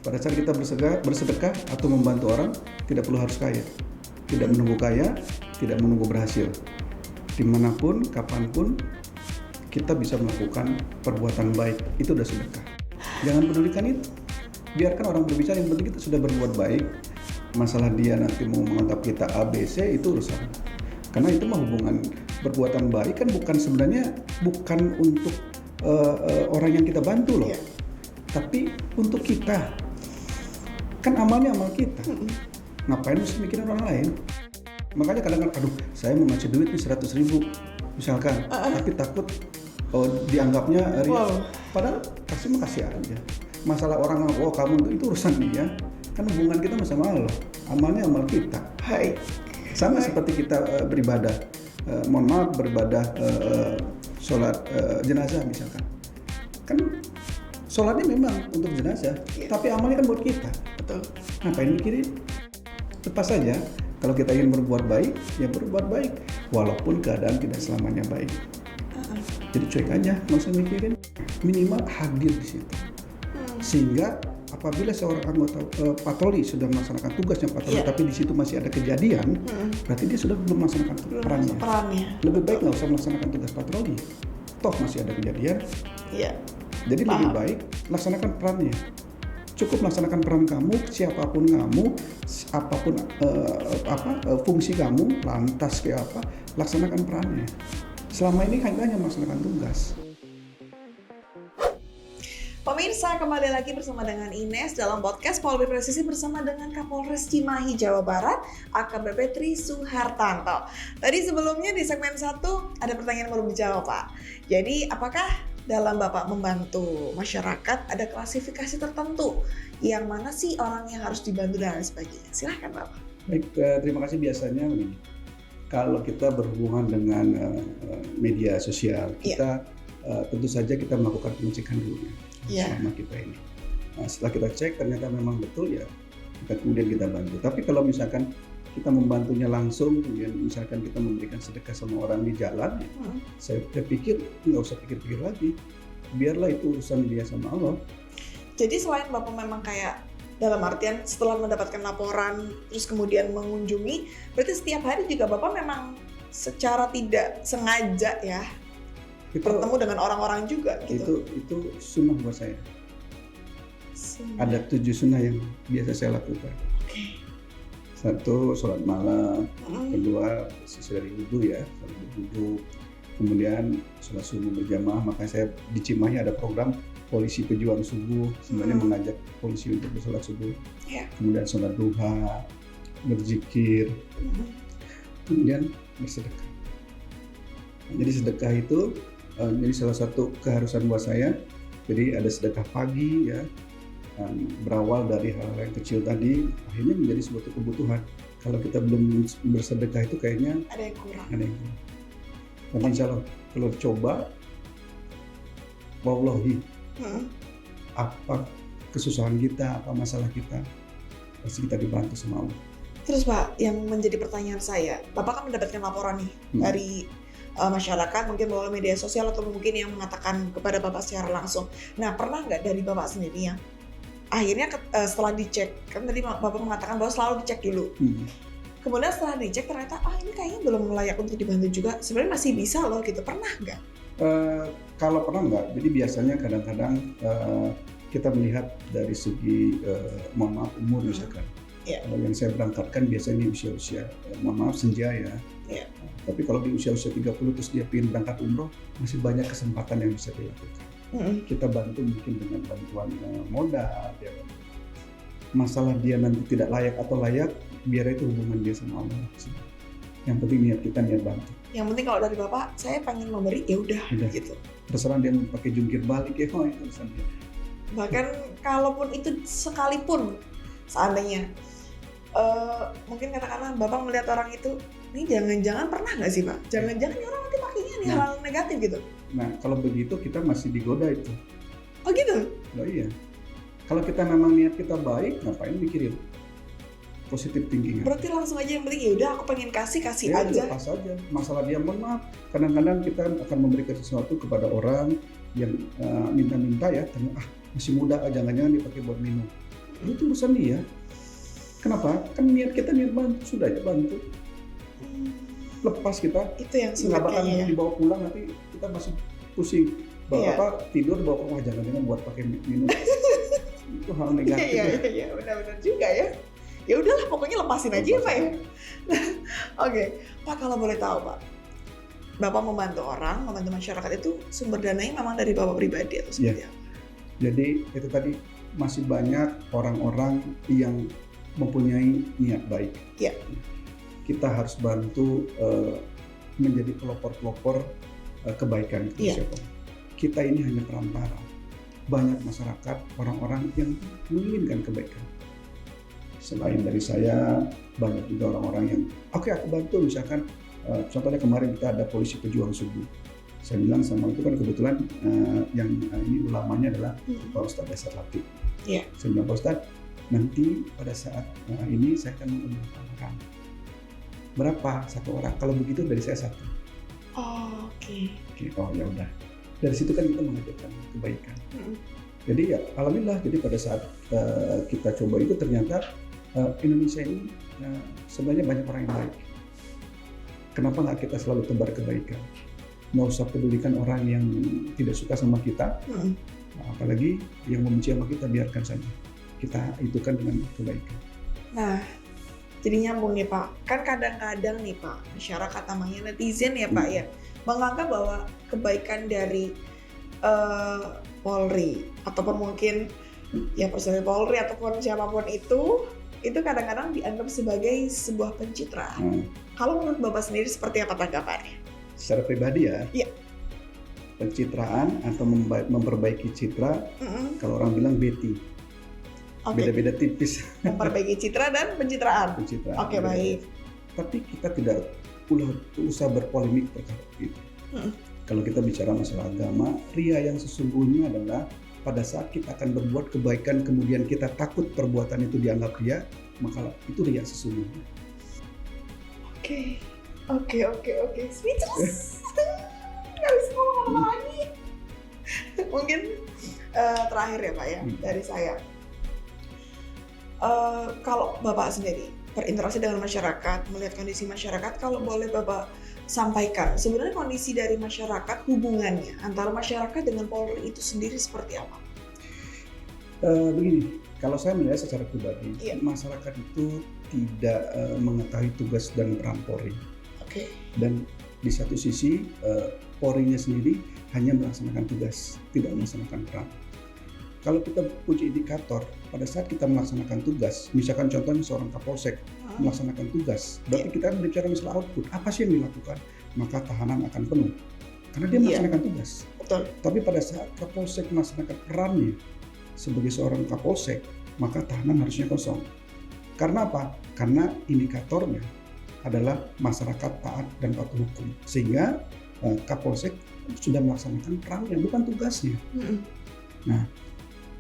Pada saat kita bersedekah atau membantu orang, tidak perlu harus kaya. Tidak menunggu kaya, tidak menunggu berhasil. Dimanapun, kapanpun, kita bisa melakukan perbuatan baik. Itu udah sedekah. Jangan pedulikan itu. Biarkan orang berbicara, yang penting kita sudah berbuat baik. Masalah dia nanti mau menganggap kita ABC, itu urusan. Karena itu mah hubungan perbuatan baik kan sebenarnya bukan untuk orang yang kita bantu loh. Iya. Tapi untuk kita. Kan amalnya amal kita. Ngapain mesti mikirin orang lain? Makanya kadang-kadang, aduh saya mau ngasih duit nih 100.000 misalkan, tapi takut dianggapnya ria. Padahal kasih aja. Masalah orang, kamu itu urusan dia. Kan hubungan kita sama Allah, amalnya amal kita. Hai. Sama seperti kita beribadah, beribadah sholat jenazah misalkan. Kan sholatnya memang untuk jenazah, tapi amalnya kan buat kita. Betul. Ngapain mikirin? Lepas saja, kalau kita ingin berbuat baik, ya berbuat baik, walaupun keadaan tidak selamanya baik. Jadi cuek aja, nggak usah mikirin. Minimal hadir di situ. Sehingga apabila seorang anggota patroli sudah melaksanakan tugasnya patroli, tapi di situ masih ada kejadian, berarti dia sudah belum melaksanakan perannya. Lebih baik nggak usah melaksanakan tugas patroli. Toh masih ada kejadian. Iya. Jadi lebih baik laksanakan perannya. Cukup melaksanakan peran kamu, siapapun kamu, apapun fungsi kamu, lantas kayak apa, laksanakan perannya. Selama ini hanya melaksanakan tugas. Pemirsa, kembali lagi bersama dengan Ines dalam podcast Polri Presisi bersama dengan Kapolres Cimahi, Jawa Barat, AKBP Tri Suhartanto. Tadi sebelumnya di segmen 1 ada pertanyaan belum dijawab, Pak. Jadi, apakah dalam Bapak membantu masyarakat ada klasifikasi tertentu? Yang mana sih orang yang harus dibantu dan lain sebagainya? Silahkan, Bapak. Baik, terima kasih. Biasanya kalau kita berhubungan dengan media sosial, kita tentu saja kita melakukan pengecekan dulu selama kita ini. Nah, setelah kita cek ternyata memang betul, ya kemudian kita bantu. Tapi kalau misalkan kita membantunya langsung, kemudian misalkan kita memberikan sedekah sama orang di jalan, saya pikir nggak usah pikir-pikir lagi, biarlah itu urusan dia sama Allah. Jadi selain Bapak memang kayak dalam artian setelah mendapatkan laporan terus kemudian mengunjungi, berarti setiap hari juga Bapak memang secara tidak sengaja ya bertemu dengan orang-orang juga gitu. Itu sunnah buat saya. Ada 7 sunnah yang biasa saya lakukan. Satu, sholat malam. Kedua, sesuai dari wudhu ya, sholat wudhu. Kemudian sholat subuh berjamaah. Makanya saya di Cimahi ada program polisi pejuang subuh, sebenarnya mengajak polisi untuk bersolat subuh. Kemudian sholat duha, berzikir, kemudian bersedekah. Jadi sedekah itu jadi salah satu keharusan buat saya. Jadi ada sedekah pagi ya, berawal dari hal-hal yang kecil tadi, akhirnya menjadi suatu kebutuhan. Kalau kita belum bersedekah itu kayaknya ada yang kurang. Tapi insya Allah kalau coba, wallahi, apa kesusahan kita, apa masalah kita, pasti kita dibantu sama Allah. Terus Pak, yang menjadi pertanyaan saya, Bapak kan mendapatkan laporan nih dari masyarakat, mungkin melalui media sosial atau mungkin yang mengatakan kepada Bapak secara langsung. Nah, pernah nggak dari Bapak sendiri yang akhirnya setelah dicek, kan tadi Bapak mengatakan bahwa selalu dicek dulu. Kemudian setelah dicek ternyata, ini kayaknya belum layak untuk dibantu juga. Sebenarnya masih bisa loh gitu, pernah nggak? Kalau pernah nggak, jadi biasanya kadang-kadang kita melihat dari segi, mohon maaf, umur misalkan. Kalau yang saya berangkatkan biasanya di usia-usia, mohon maaf, senja ya. Tapi kalau di usia-usia 30 terus dia ingin berangkat umroh, masih banyak kesempatan yang bisa dilakukan. Kita bantu mungkin dengan bantuan modal. Ya. Masalah dia nanti tidak layak atau layak, biar itu hubungan dia sama Allah. Yang penting niat kita, niat bantu. Yang penting kalau dari Bapak, saya pengen memberi, ya udah gitu. Terserah dia mau pakai jungkir balik ya, itu urusan dia. Bahkan kalaupun itu sekalipun seandainya mungkin katakanlah Bapak melihat orang itu, ini jangan-jangan pernah nggak sih Pak? Jangan-jangan orang nanti pakainya nih hal negatif gitu. Nah kalau begitu kita masih digoda itu. Oh gitu? Oh iya. Kalau kita memang niat kita baik, ngapain mikirin positif thinking? Berarti langsung aja yang penting, ya udah aku pengen kasih ya, aja. Lepas aja. Masalah dia, mohon maaf. Kadang-kadang kita akan memberikan sesuatu kepada orang yang minta-minta ya, masih muda, jangan-jangan dipakai buat minum. itu urusan dia. Kenapa? Kan niat kita niat bantu, sudah ya bantu. Lepas kita, Itu yang nggak sulit bakal kayaknya ya. dibawa pulang, nanti kita masih pusing. Bawa tidur bawa ke rumah, jangan-jangan buat pakai minum. Itu hal negatif. Iya, benar-benar juga ya. Ya udahlah, pokoknya lepasin aja ya Pak ya. Oke, Pak, kalau boleh tahu Pak, Bapak membantu orang, membantu masyarakat itu sumber dananya memang dari Bapak pribadi atau seperti apa? Jadi itu tadi, masih banyak orang-orang yang mempunyai niat baik. Iya. Kita harus bantu menjadi pelopor-pelopor kebaikan. Iya. Kita ini hanya perantara. Banyak masyarakat, orang-orang yang menginginkan kebaikan. Selain dari saya, banyak juga orang-orang yang oke, aku bantu. Misalkan contohnya kemarin kita ada polisi pejuang subuh. Saya bilang sama itu kan kebetulan yang ini ulamanya adalah Pak Ustadz Dasar Latif. Iya. Saya bilang, Pak Ustadz, nanti pada saat ini saya akan mengumpulkan orang. Berapa satu orang? Kalau begitu dari saya satu. Oh, oke. Oh ya udah. Dari situ kan kita mengajarkan kebaikan. Jadi ya alhamdulillah. Jadi pada saat kita coba itu ternyata Indonesia ini sebenarnya banyak orang yang baik. Kenapa nggak kita selalu tebar kebaikan? Nggak usah pedulikan orang yang tidak suka sama kita, apalagi yang membenci sama kita, biarkan saja. Kita itukan dengan kebaikan. Nah, jadi nyambung nih Pak. Kan kadang-kadang nih Pak, masyarakat namanya netizen ya Pak ya, menganggap bahwa kebaikan dari Polri ataupun mungkin ya personil Polri ataupun siapapun itu kadang-kadang dianggap sebagai sebuah pencitraan. Kalau menurut Bapak sendiri seperti apa tanggapannya? Secara pribadi ya, pencitraan atau memperbaiki citra, kalau orang bilang beti. Beda-beda tipis. Memperbaiki citra dan pencitraan. Oke, baik. Tapi kita tidak usah berpolemik perkara itu. Kalau kita bicara masalah agama, ria yang sesungguhnya adalah pada saat kita akan berbuat kebaikan kemudian kita takut perbuatan itu dianggap ria, maka itu ria sesungguhnya. Oke. Speechless. Nggak bisa ngomong lagi. Mungkin terakhir ya Pak ya, dari saya. Kalau Bapak sendiri berinteraksi dengan masyarakat, melihat kondisi masyarakat, kalau boleh Bapak sampaikan, sebenarnya kondisi dari masyarakat, hubungannya antara masyarakat dengan Polri itu sendiri seperti apa? Begini, kalau saya melihat secara pribadi, masyarakat itu tidak mengetahui tugas dan peran Polri. Dan di satu sisi, Polri-nya sendiri hanya melaksanakan tugas, tidak melaksanakan peran. Kalau kita punya indikator, pada saat kita melaksanakan tugas, misalkan contohnya seorang Kapolsek melaksanakan tugas, berarti kita berbicara masalah output, apa sih yang dilakukan? Maka tahanan akan penuh, karena dia melaksanakan tugas. Betul. Tapi pada saat Kapolsek melaksanakan perannya sebagai seorang Kapolsek, maka tahanan harusnya kosong. Karena apa? Karena indikatornya adalah masyarakat taat dan patuh hukum, sehingga Kapolsek sudah melaksanakan perannya, bukan tugasnya. Nah,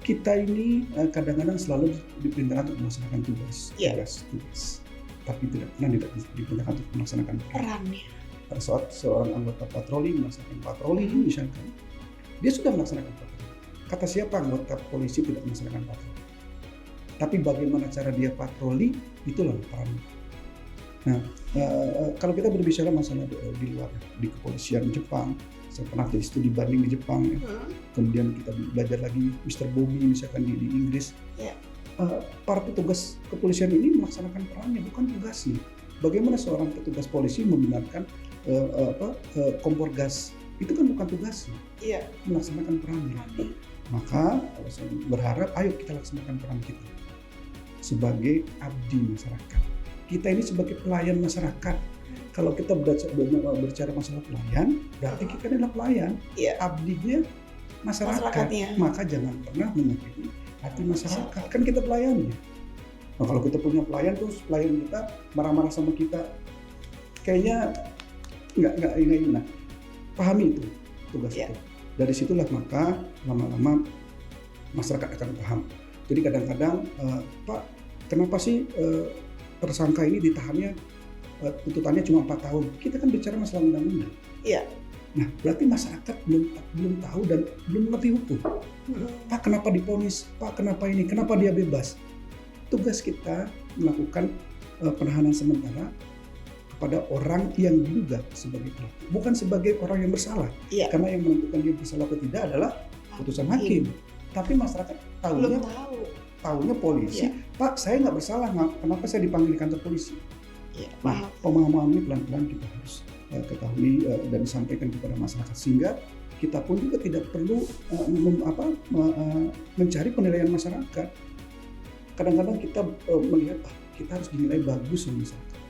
kita ini kadang-kadang selalu diperintahkan untuk melaksanakan tugas, tapi tidak pernah diperintahkan untuk melaksanakan perannya. Pada saat seorang anggota patroli melaksanakan patroli, misalkan, dia sudah melaksanakan patroli. Kata siapa anggota polisi tidak melaksanakan patroli? Tapi bagaimana cara dia patroli, itulah perannya. Nah, kalau kita berbicara masalah di luar, di kepolisian Jepang, saya pernah jadi studi banding di Jepang, ya. Kemudian kita belajar lagi Mr. Bobby misalkan di Inggris. Para petugas kepolisian ini melaksanakan perannya, bukan tugasnya. Bagaimana seorang petugas polisi membenarkan kompor gas, itu kan bukan tugasnya. Melaksanakan perannya. Maka saya berharap ayo kita laksanakan peran kita sebagai abdi masyarakat. Kita ini sebagai pelayan masyarakat. Kalau kita berbicara masalah pelayan, berarti kita adalah pelayan, abdinya masyarakat. Maka jangan pernah menyakiti hati masyarakat. Kan kita pelayannya. Nah, kalau kita punya pelayan, terus pelayan kita marah-marah sama kita, kayaknya nggak ini. Nah, pahami itu tugas itu. Dari situlah maka lama-lama masyarakat akan paham. Jadi kadang-kadang, Pak, kenapa sih tersangka ini ditahannya tuntutannya cuma 4 tahun. Kita kan bicara masalah undang-undang. Nah, berarti masyarakat belum tahu dan belum mengerti hukum. Pak, kenapa diponis? Pak, kenapa ini? Kenapa dia bebas? Tugas kita melakukan penahanan sementara kepada orang yang diduga sebagai pelaku, bukan sebagai orang yang bersalah. Iya. Karena yang menentukan dia bersalah atau tidak adalah putusan hakim. Tapi masyarakat Belum tahunya polisi. Iya. Pak, saya nggak bersalah, kenapa saya dipanggil di kantor polisi? Iya, Nah, pemahaman ini pelan-pelan kita harus ketahui dan disampaikan kepada masyarakat, sehingga kita pun juga tidak perlu mencari penilaian masyarakat. Kadang-kadang kita melihat kita harus dinilai bagus oleh masyarakat.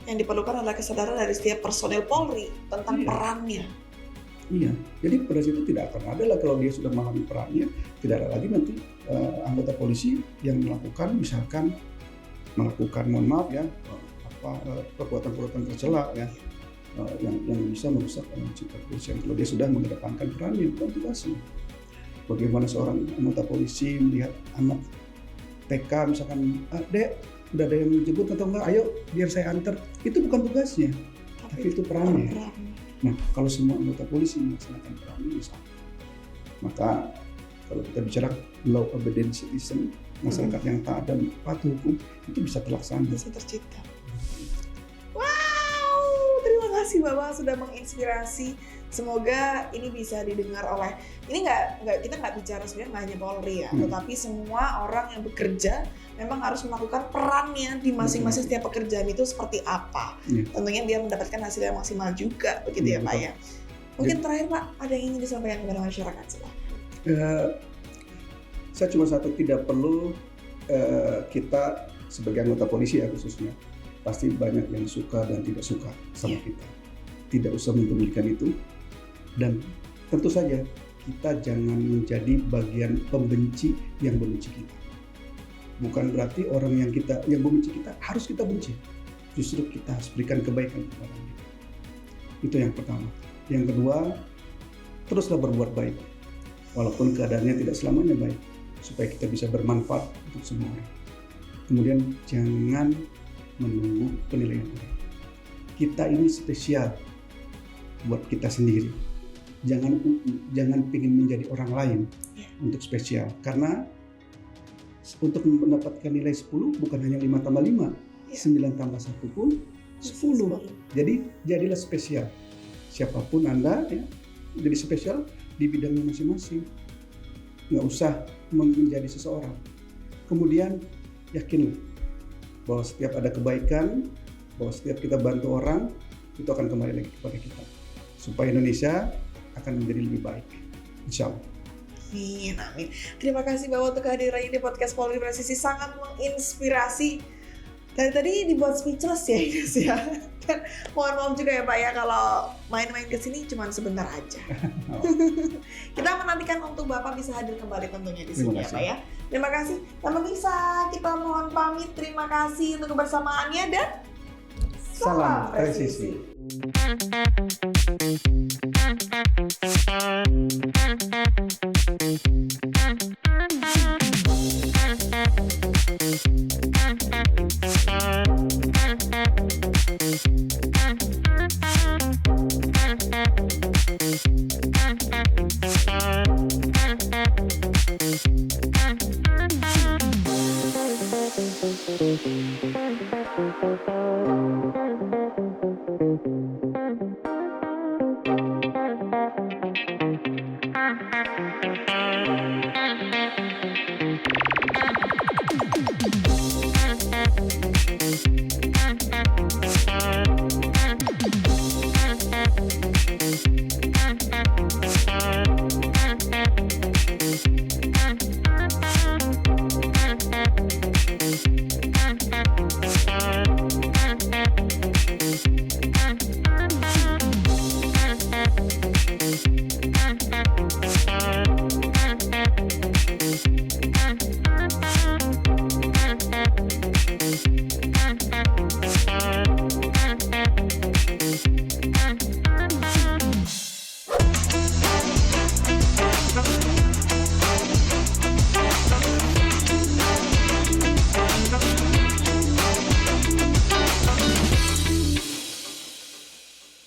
Yang diperlukan adalah kesadaran dari setiap personel Polri tentang perannya. Iya, jadi pada situ tidak akan ada lah, kalau dia sudah memahami perannya, tidak ada lagi nanti anggota polisi yang melakukan, misalkan melakukan, mohon maaf ya, perbuatan-perbuatan tercela ya, yang bisa merusak citra kepolisian kalau dia sudah mengedepankan perannya, bukan tugasnya. Bagaimana seorang anggota polisi melihat anak TK misalkan, Dek, udah ada yang menjemput atau enggak, ayo biar saya antar, itu bukan tugasnya, tapi itu perannya. Nah, kalau semua anggota polisi melaksanakan perannya misalnya, maka kalau kita bicara law abiding citizen, masyarakat yang taat dan patuh hukum, itu bisa terlaksana. Bisa tercipta. Wow, terima kasih Bapak sudah menginspirasi. Semoga ini bisa didengar oleh, ini kita nggak bicara sebenarnya nggak hanya Polri ya, tetapi semua orang yang bekerja memang harus melakukan perannya di masing-masing setiap pekerjaan itu seperti apa. Tentunya biar mendapatkan hasil yang maksimal juga, begitu ya Pak ya. Mungkin terakhir Pak, ada yang ingin disampaikan kepada masyarakat silakan. Saya cuma satu, tidak perlu kita sebagai anggota polisi ya khususnya, pasti banyak yang suka dan tidak suka sama kita. Tidak usah mempedulikan itu, dan tentu saja kita jangan menjadi bagian pembenci yang membenci kita. Bukan berarti orang yang membenci kita harus kita benci. Justru kita harus berikan kebaikan kepada mereka. Itu yang pertama. Yang kedua, teruslah berbuat baik, walaupun keadaannya tidak selamanya baik, supaya kita bisa bermanfaat untuk semua orang. Kemudian jangan menunggu penilaian orang. Kita ini spesial buat kita sendiri. Jangan ingin menjadi orang lain untuk spesial, karena untuk mendapatkan nilai 10 bukan hanya 5 tambah 5, 9 tambah 1 pun 10. Jadi jadilah spesial. Siapapun Anda ya, jadi spesial di bidangnya masing-masing. Nggak usah menjadi seseorang. Kemudian yakinlah bahwa setiap ada kebaikan, bahwa setiap kita bantu orang, itu akan kembali lagi kepada kita, supaya Indonesia akan menjadi lebih baik, insya Allah. Amin. Terima kasih Bapak untuk kehadirannya di podcast Polri Presisi, sangat menginspirasi. Dari tadi dibuat speechless ya Ines ya. Dan mohon maaf juga ya Pak ya kalau main-main ke sini cuma sebentar aja. Kita menantikan untuk Bapak bisa hadir kembali tentunya di sini ya Pak ya. Terima kasih. Dan pemirsa, kita mohon pamit. Terima kasih untuk kebersamaannya dan salam presisi. Thank you.